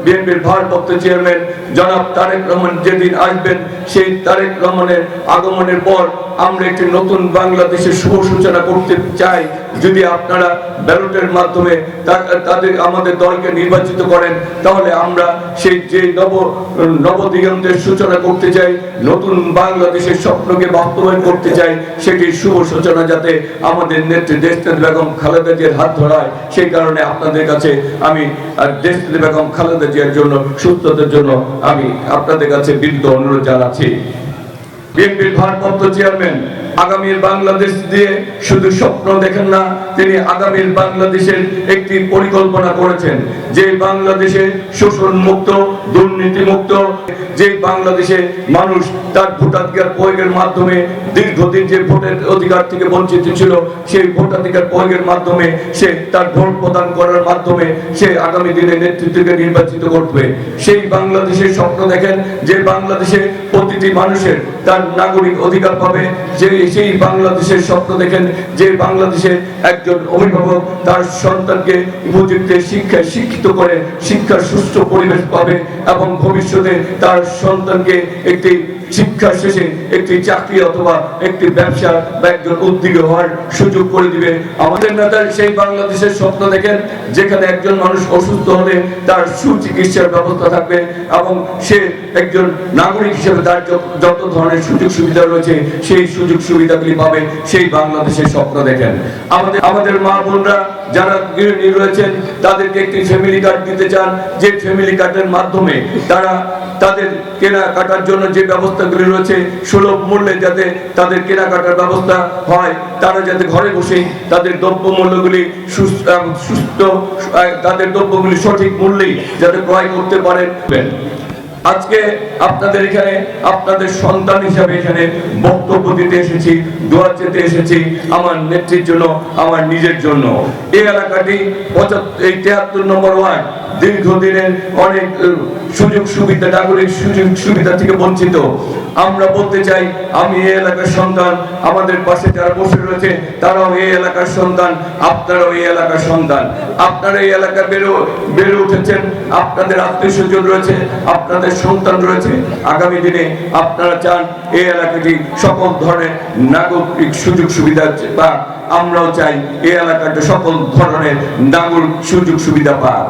বিএনপির ভারপ্রাপ্ত চেয়ারম্যান জনাব তারেক রহমান যেদিন আসবেন, সেই তারেক রহমানের আগমনের পর আমরা একটি নতুন বাংলাদেশের শুভ সূচনা করতে চাই। যদি আপনারা ব্যালটের মাধ্যমে তাদের আমাদের দলকে নির্বাচিত করেন, তাহলে আমরা সেই যে নবদিগন্তের সূচনা করতে চাই, নতুন বাংলাদেশের স্বপ্নকে বাস্তবায়ন করতে চাই, সেটির শুভ সূচনা যাতে আমাদের নেত্রী দেশনেত্রী বেগম খালেদা জিয়ার হাত ধরায়, সেই কারণে আপনাদের কাছে আমি দেশনেত্রী বেগম খালেদা জিয়ার জন্য, সুস্থতার জন্য আমি আপনাদের কাছে বিনীত অনুরোধ জানাচ্ছি। বিএনপির ভারপ্রাপ্ত চেয়ারম্যান আগামীর বাংলাদেশ দিয়ে শুধু স্বপ্ন দেখেন না, তিনি আগামীর বাংলাদেশের একটি পরিকল্পনা করেছেন, যে বাংলাদেশে শোষণ মুক্ত, দুর্নীতি মুক্ত, যে বাংলাদেশে মানুষ তার ভোটাধিকার প্রয়োগের মাধ্যমে দীর্ঘদিন যে ভোটের অধিকার থেকে বঞ্চিত ছিল, সেই ভোটাধিকার প্রয়োগের মাধ্যমে সে তার ভোট প্রদান করার মাধ্যমে সে আগামী দিনে নেতৃত্বকে নির্বাচিত করবে। সেই বাংলাদেশের স্বপ্ন দেখেন, যে বাংলাদেশে প্রতিটি মানুষের তার নাগরিক অধিকার পাবে। যে সেই বাংলাদেশের স্বপ্ন দেখেন, যে বাংলাদেশে একজন অভিভাবক তার সন্তানকে উপযুক্ত শিক্ষায় শিক্ষিত করে শিক্ষার সুষ্ঠু পরিবেশ পাবে এবং ভবিষ্যতে তার সন্তানকে একটি শিক্ষা শেষে একটি চাকরি অথবা একটি ব্যবসা বা একজন উদ্যোগী হওয়ার সুযোগ করে দিবে। আমাদের নেতার সেই বাংলাদেশের স্বপ্ন দেখেন, যেখানে একজন মানুষ অসুস্থ হলে তার সুচিকিৎসার ব্যবস্থা থাকবে এবং সে একজন নাগরিক হিসেবে তার যত ধরনের সুযোগ সুবিধা রয়েছে সেই সুযোগ সুবিধাগুলি পাবে। সেই বাংলাদেশের স্বপ্ন দেখেন। আমাদের মা বোনরা যারা গৃহিণী রয়েছেন, তাদেরকে একটি ফ্যামিলি কার্ড দিতে চান, যে ফ্যামিলি কার্ডের মাধ্যমে তারা তাদের কেনাকাটার জন্য যে ব্যবস্থাগুলি রয়েছে সুলভ মূল্যে যাতে তাদের কেনাকাটার ব্যবস্থা হয়, তারা যাতে ঘরে বসেই তাদের দ্রব্য মূল্যগুলি সুস্থ তাদের দ্রব্যগুলি সঠিক মূল্যেই যাতে ক্রয় করতে পারেন। আজকে আপনাদের এখানে আপনাদের সন্তান হিসাবে এখানে বক্তব্য দিতে এসেছি, দোয়া চেতে এসেছি আমার নেত্রীর জন্য, আমার নিজের জন্য। এই এলাকাটি 73 নম্বর ওয়ার্ড দীর্ঘদিনের অনেক সুযোগ সুবিধা, নাগরিক সুযোগ সুবিধা থেকে বঞ্চিত। আমরা বলতে চাই, আমি এই এলাকার সন্তান, আমাদের পাশে যারা বসে রয়েছে তারাও এই এলাকার সন্তান, আপনারাও এই এলাকার সন্তান। আপনারা এই এলাকায় বেড়ে উঠেছেন, আপনাদের আত্মীয় স্বজন রয়েছে, আপনাদের সন্তান রয়েছে। আগামী দিনে আপনারা চান এই এলাকাটি সকল ধরনের নাগরিক সুযোগ সুবিধা পাক। আমরাও চাই এই এলাকাটা সকল ধরনের নাগরিক সুযোগ সুবিধা পাক।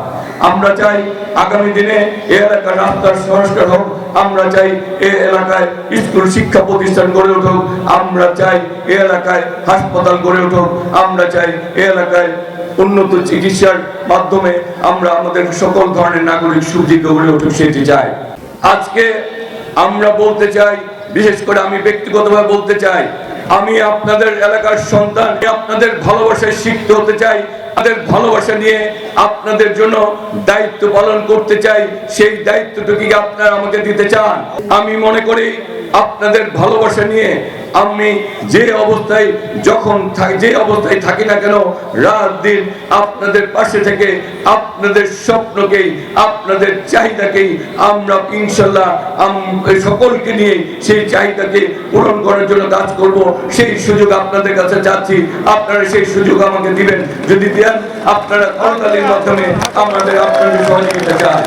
আমরা চাই আগামী দিনে এই এলাকার রাস্তার সংস্কার হোক, আমরা চাই এই এলাকায় স্কুল শিক্ষা প্রতিষ্ঠান গড়ে উঠুক, আমরা চাই এই এলাকায় হাসপাতাল গড়ে উঠুক, আমরা চাই এই এলাকায় উন্নত চিকিৎসার মাধ্যমে আমরা আমাদের সকল ধরনের নাগরিক সুযোগ গড়ে উঠুক, সেটি চাই। আজকে আমরা বলতে চাই, বিশেষ করে আমি ব্যক্তিগতভাবে বলতে চাই, আমি আপনাদের এলাকার সন্তান, আপনাদের ভালোবাসায় শিখতে হতে চাই, তাদের ভালোবাসা নিয়ে আপনাদের জন্য দায়িত্ব পালন করতে চাই। সেই দায়িত্বটুকু আপনারা আমাকে দিতে চান। আমি মনে করি আপনাদের ভালোবাসা নিয়ে আমি যে অবস্থায় থাকি না কেন, রাত দিন আপনাদের পাশে থেকে আপনাদের স্বপ্নকেই, আপনাদের চাহিদাকেই আমরা ইনশাল্লাহ সকলকে নিয়ে সেই চাহিদাকে পূরণ করার জন্য কাজ করব। সেই সুযোগ আপনাদের কাছে চাচ্ছি, আপনারা সেই সুযোগ আমাকে দিবেন। যদি দেন, আপনারা করতালির মাধ্যমে আপনাদের সহযোগিতা চাই।